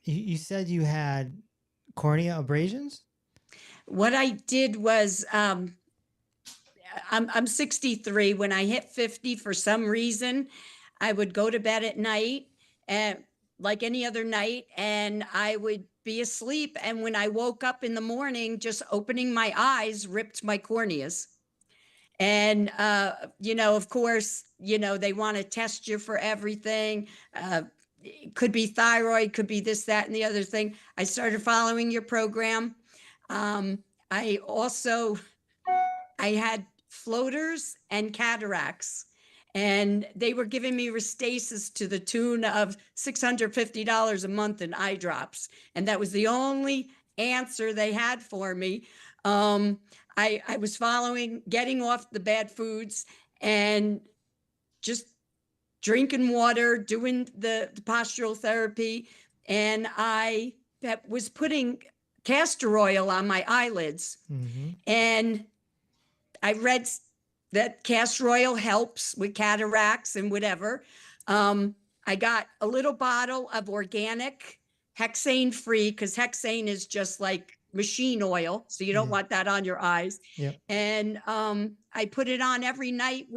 you said you had cornea abrasions? What I did was, I'm 63. When I hit 50, for some reason, I would go to bed at night and like any other night, and I would be asleep. And when I woke up in the morning, just opening my eyes ripped my corneas. And, of course, they want to test you for everything. It could be thyroid, could be this, that, and the other thing. I started following your program. I also, I had floaters and cataracts, and they were giving me Restasis to the tune of $650 a month in eye drops. And that was the only answer they had for me. I was following, getting off the bad foods and just drinking water, doing the postural therapy. And I was putting castor oil on my eyelids. Mm-hmm. And I read that castor oil helps with cataracts and whatever. I got a little bottle of organic hexane free, because hexane is just like machine oil. So you don't want that on your eyes. Yep. And I put it on every night.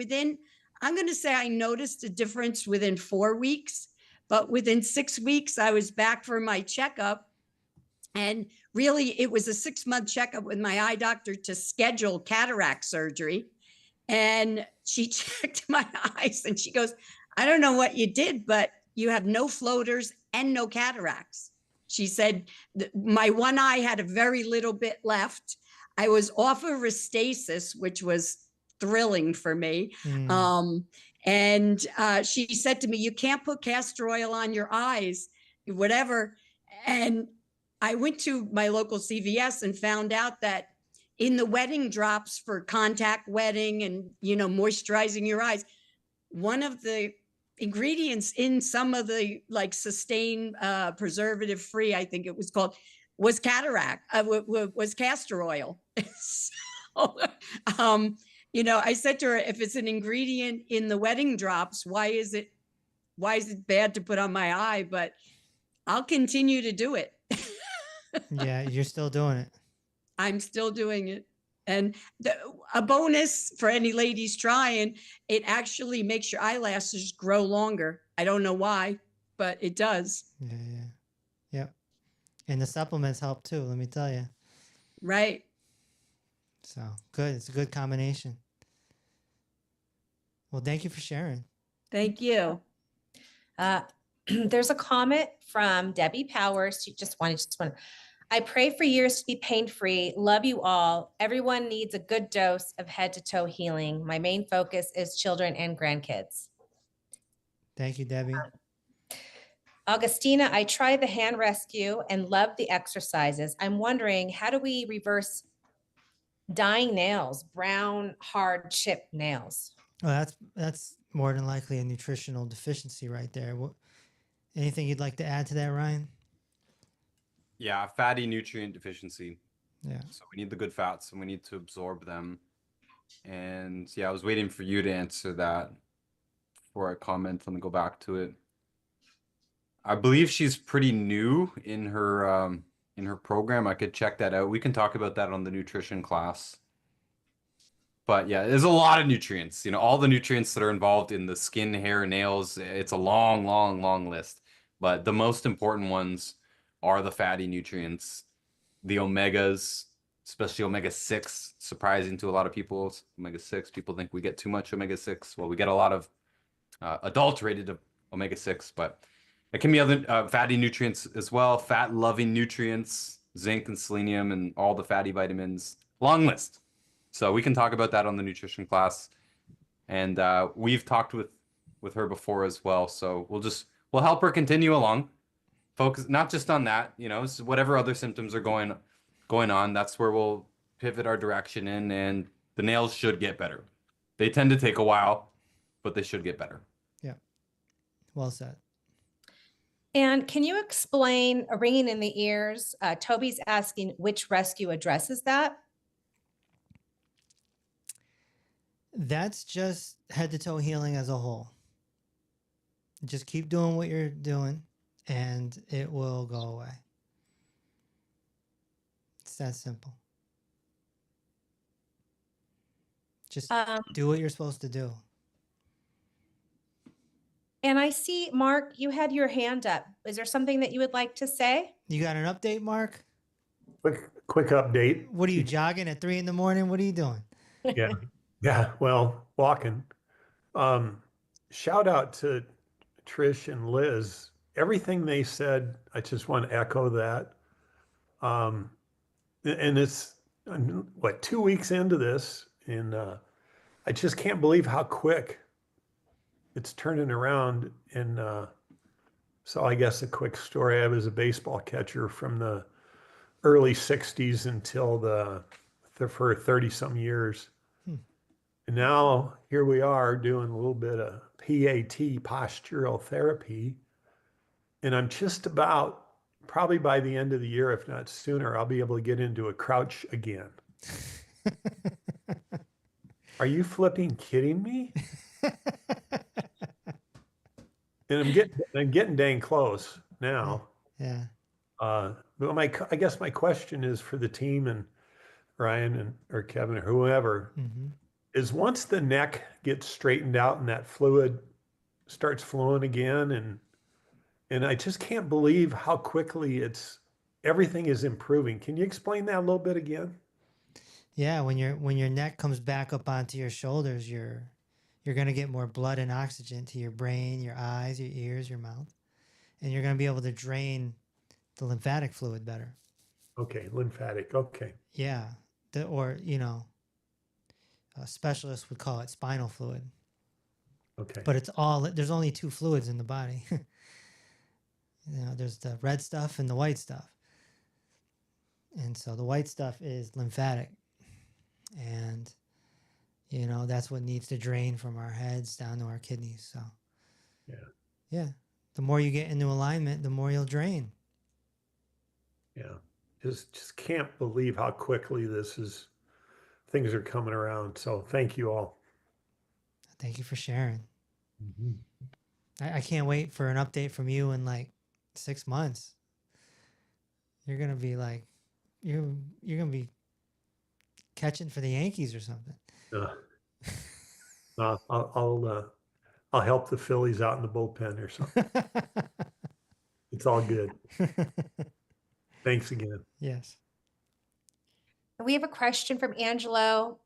I'm going to say I noticed a difference within 4 weeks, but within 6 weeks, I was back for my checkup. And really, it was a 6-month checkup with my eye doctor to schedule cataract surgery. And she checked my eyes and she goes, I don't know what you did, but you have no floaters and no cataracts. She said, my one eye had a very little bit left. I was off of Restasis, which was thrilling for me. And she said to me, you can't put castor oil on your eyes, whatever. And I went to my local CVS and found out that in the wetting drops for contact wetting and, moisturizing your eyes, one of the ingredients in some of the like Sustain preservative free, I think it was called, was was castor oil. So, I said to her, if it's an ingredient in the wetting drops, why is it bad to put on my eye? But I'll continue to do it. Yeah, you're still doing it. I'm still doing it. And a bonus for any ladies trying, it actually makes your eyelashes grow longer. I don't know why, but it does. Yeah. Yep. And the supplements help too, let me tell you. Right. So good. It's a good combination. Well, thank you for sharing. Thank you. There's a comment from Debbie Powers. She just wanted. I pray for years to be pain-free. Love you all. Everyone needs a good dose of head to toe healing. My main focus is children and grandkids. Thank you, Debbie. Augustina, I tried the hand rescue and loved the exercises. I'm wondering, how do we reverse dying nails, brown, hard, chipped nails? Well, that's more than likely a nutritional deficiency right there. Anything you'd like to add to that, Ryan? Yeah, fatty nutrient deficiency. Yeah. So we need the good fats and we need to absorb them. And yeah, I was waiting for you to answer that before I comment. Let me go back to it. I believe she's pretty new in her program. I could check that out. We can talk about that on the nutrition class. But yeah, there's a lot of nutrients. All the nutrients that are involved in the skin, hair, nails. It's a long, long, long list. But the most important ones are the fatty nutrients, the omegas, especially omega-6, surprising to a lot of people. Omega-6, people think we get too much omega-6. Well, we get a lot of adulterated omega-6, but it can be other fatty nutrients as well, fat-loving nutrients, zinc and selenium, and all the fatty vitamins. Long list. So we can talk about that on the nutrition class. And we've talked with her before as well. So we'll help her continue along. Focus not just on that, whatever other symptoms are going on, that's where we'll pivot our direction in, and the nails should get better. They tend to take a while, but they should get better. Yeah. Well said. And can you explain a ringing in the ears? Toby's asking which rescue addresses that. That's just head to toe healing as a whole. Just keep doing what you're doing and it will go away. It's that simple. Just do what you're supposed to do. And I see, Mark, you had your hand up. Is there something that you would like to say? You got an update, Mark? Quick update. What are you jogging at 3 a.m? What are you doing? Yeah. Yeah. Well, walking. Shout out to Trish and Liz. Everything they said, I just want to echo that. And it's what, 2 weeks into this, and I just can't believe how quick it's turning around. And so I guess a quick story. I was a baseball catcher from the early 60s until for 30 some years. And now here we are doing a little bit of PAT, postural therapy. And I'm just about, probably by the end of the year, if not sooner, I'll be able to get into a crouch again. Are you flipping kidding me? And I'm getting dang close now. Yeah. But I guess my question is for the team and Ryan or Kevin or whoever, is once the neck gets straightened out and that fluid starts flowing again, and I just can't believe how quickly everything is improving. Can you explain that a little bit again? Yeah, when your neck comes back up onto your shoulders, you're going to get more blood and oxygen to your brain, your eyes, your ears, your mouth, and you're going to be able to drain the lymphatic fluid better. Okay, lymphatic. Okay. Yeah, specialists would call it spinal fluid. Okay. But there's only two fluids in the body. There's the red stuff and the white stuff. And so the white stuff is lymphatic. And, that's what needs to drain from our heads down to our kidneys. So, yeah. The more you get into alignment, the more you'll drain. Yeah. Just can't believe how quickly things are coming around. So thank you all. Thank you for sharing. I can't wait for an update from you in like 6 months. You're going to be like, you're going to be catching for the Yankees or something. I'll help the Phillies out in the bullpen or something. It's all good. Thanks again. Yes. We have a question from Angelo.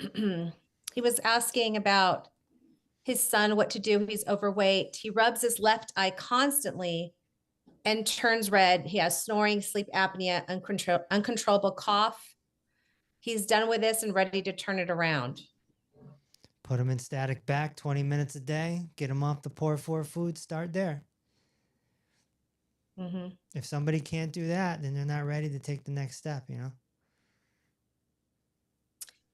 He was asking about his son, what to do. He's overweight. He rubs his left eye constantly and turns red. He has snoring, sleep apnea, uncontrollable cough. He's done with this and ready to turn it around. Put him in static back 20 minutes a day. Get him off the poor 4 food. Start there. If somebody can't do that, then they're not ready to take the next step,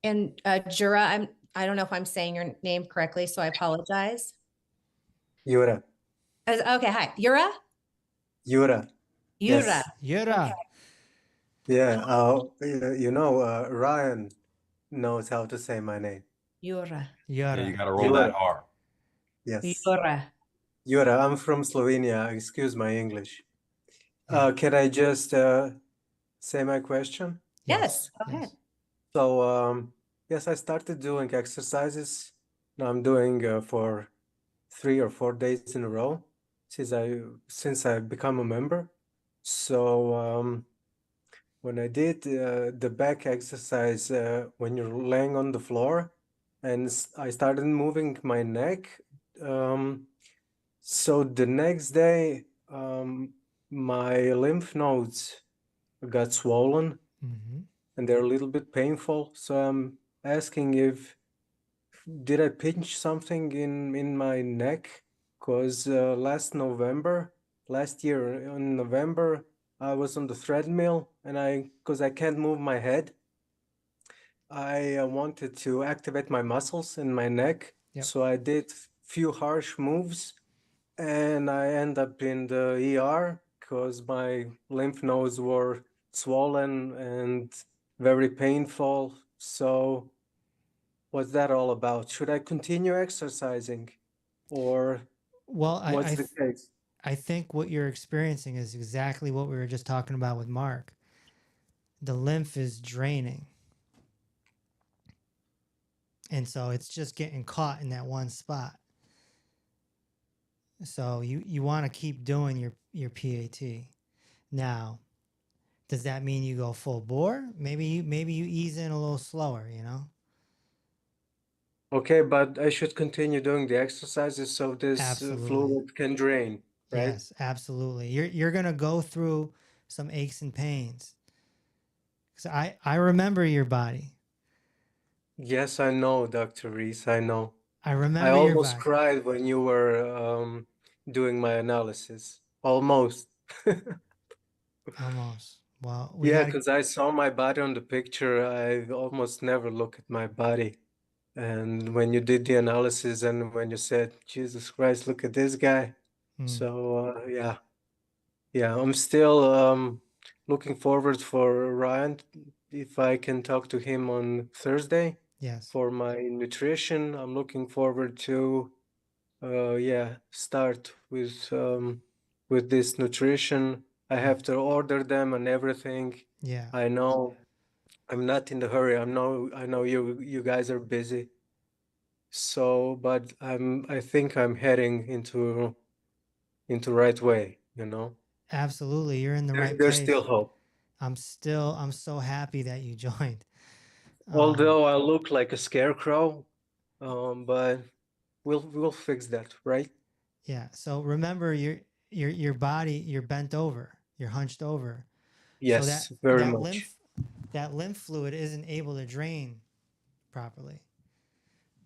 And Jura, I don't know if I'm saying your name correctly, so I apologize. Yura. Okay, hi. Yura? Yura. Yura. Yura. Yeah. Ryan knows how to say my name. Yura. Yeah, Yura. you got to roll that R. Yes. Yura. Yura. I'm from Slovenia. Excuse my English. Yeah. Can I just say my question? Yes, go ahead. So, yes, I started doing exercises. Now I'm doing for 3 or 4 days in a row since I become a member. So, when I did the back exercise when you're laying on the floor, and I started moving my neck. So the next day, my lymph nodes got swollen and they're a little bit painful. So I'm asking did I pinch something in my neck? Because last year in November, I was on the treadmill and because I can't move my head, I wanted to activate my muscles in my neck. Yep. So I did few harsh moves and I end up in the ER because my lymph nodes were swollen and very painful. So what's that all about? Should I continue exercising or what's the case? I think what you're experiencing is exactly what we were just talking about with Mark. The lymph is draining. And so it's just getting caught in that one spot. So you want to keep doing your PAT. Now, does that mean you go full bore? Maybe you ease in a little slower, you know? Okay, but I should continue doing the exercises so this Absolutely. fluid can drain, right? Yes, absolutely. You're going to go through some aches and pains. So I remember your body. Yes, I know, Dr. Reese, I know. I I remember your almost body. cried when you were doing my analysis. Almost. Almost. Well, we Yeah, got to because I saw my body on the picture. I almost never look at my body. And when you did the analysis and when you said, Jesus Christ, look at this guy. So yeah, I'm still looking forward for Ryan if I can talk to him on Thursday yes. for my nutrition. I'm looking forward to start with this nutrition. I have to order them and everything. Yeah. I know I'm not in the hurry. I know you guys are busy. So, but I think I'm heading into right way, you know. Absolutely. You're in the right There's still place. hope. I'm so happy that you joined. Although I look like a scarecrow, but we'll fix that, right? Yeah. So remember your body, you're bent over, you're hunched over. So Yes, very much. that lymph fluid isn't able to drain properly.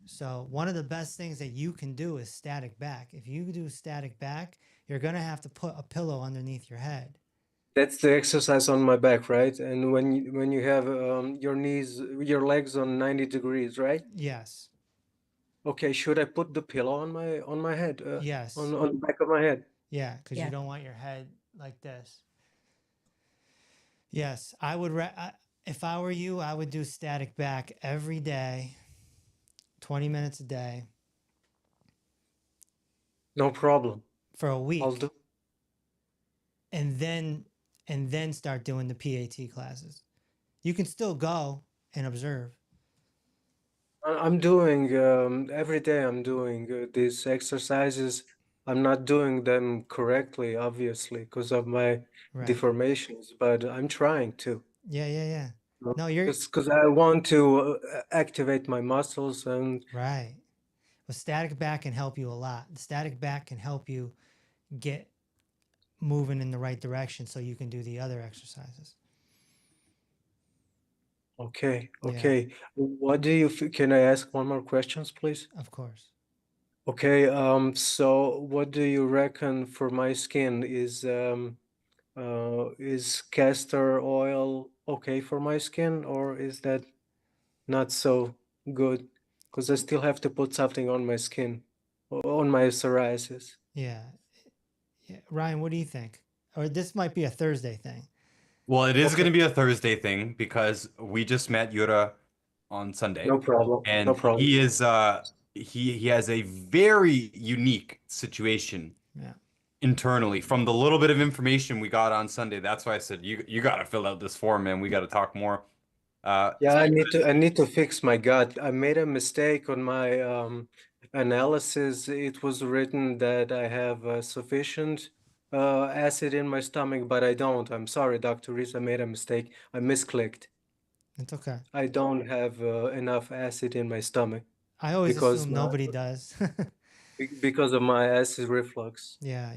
So one of the best things that you can do is static back. If you do static back, you're going to have to put a pillow underneath your head. That's the exercise on my back, right? And when you have your legs on 90 degrees, right? Yes. Okay, should I put the pillow on my head? Yes. On the back of my head. Yeah, because Yeah. you don't want your head like this. Yes, I would. If I were you, I would do static back every day, 20 minutes a day No problem. for a I'll week, do. and then start doing the PAT classes. You can still go and observe. I'm doing every day. I'm doing these exercises. I'm not doing them correctly, obviously, because of my Right. deformations, but I'm trying to. Yeah. No, you're Because I want to activate my muscles and right. Well, static back can help you a lot. The static back can help you get moving in the right direction so you can do the other exercises. okay, Yeah. okay. What do you can I ask one more questions, please? Of course. Okay, so what do you reckon for my skin? Is castor oil okay for my skin, or is that not so good? Because I still have to put something on my skin, on my psoriasis. Yeah. Ryan, what do you think? Or this might be a Thursday thing. Well, it is Okay, going to be a Thursday thing because we just met Yura on Sunday, no problem, no and problem. he is he has a very unique situation Yeah. internally from the little bit of information we got on Sunday. That's why I said you got to fill out this form, man. We got to talk more. Yeah, I need to fix my gut. I made a mistake on my analysis. It was written that I have sufficient acid in my stomach, but I don't. I'm sorry, Dr. Reese, I made a mistake. I misclicked. It's okay. I don't have enough acid in my stomach I always because assume nobody does. because of my acid reflux. Yeah.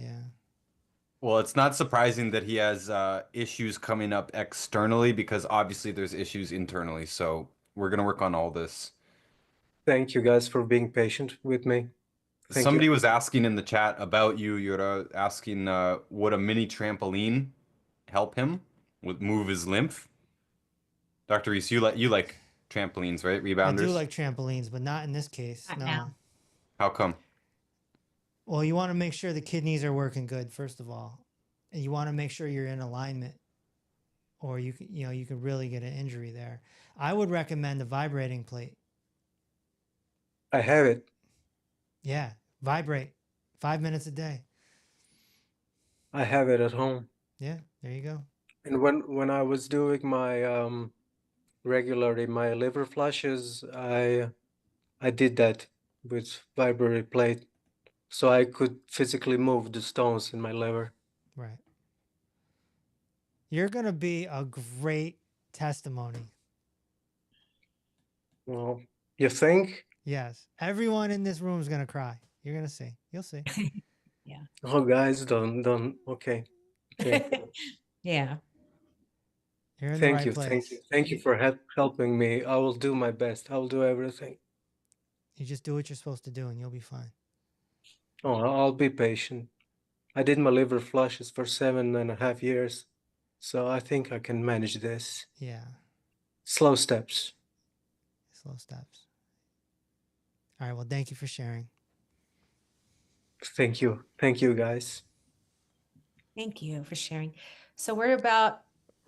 Well, it's not surprising that he has issues coming up externally because obviously there's issues internally. So we're gonna work on all this. Thank you guys for being patient with me. Thank Somebody you. was asking in the chat about you, Yura, asking would a mini trampoline help him with move his lymph? Dr. Reese, you like trampolines, right? I do Rebounders? like trampolines, but not in this case. Not No. now. How come? Well, you want to make sure the kidneys are working good, first of all. And you want to make sure you're in alignment, or you can really get an injury there. I would recommend a vibrating plate. I have it. Yeah, vibrate 5 minutes a day. I have it at home. Yeah, there you go. And when I was doing my regularly my liver flushes, I did that with vibratory plate. so I could physically move the stones in my liver. Right. You're going to be a great testimony. Well, you think? Yes. Everyone in this room is going to cry. You're going to see. You'll see. Oh, guys, don't. Okay. Okay. Yeah. You're in the right Thank you, place. thank you for helping me. I will do my best. I will do everything. You just do what you're supposed to do and you'll be fine. Oh, I'll be patient. I did my liver flushes for 7.5 years, so I think I can manage this. Yeah. Slow steps. Slow steps. All right. Well, thank you for sharing. Thank you, guys. Thank you for sharing. So we're about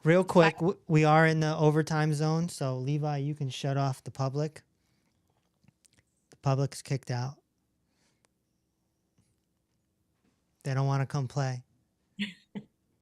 Real quick, we are in the overtime zone. So, Levi, you can shut off the public. The public's kicked out. They don't want to come play.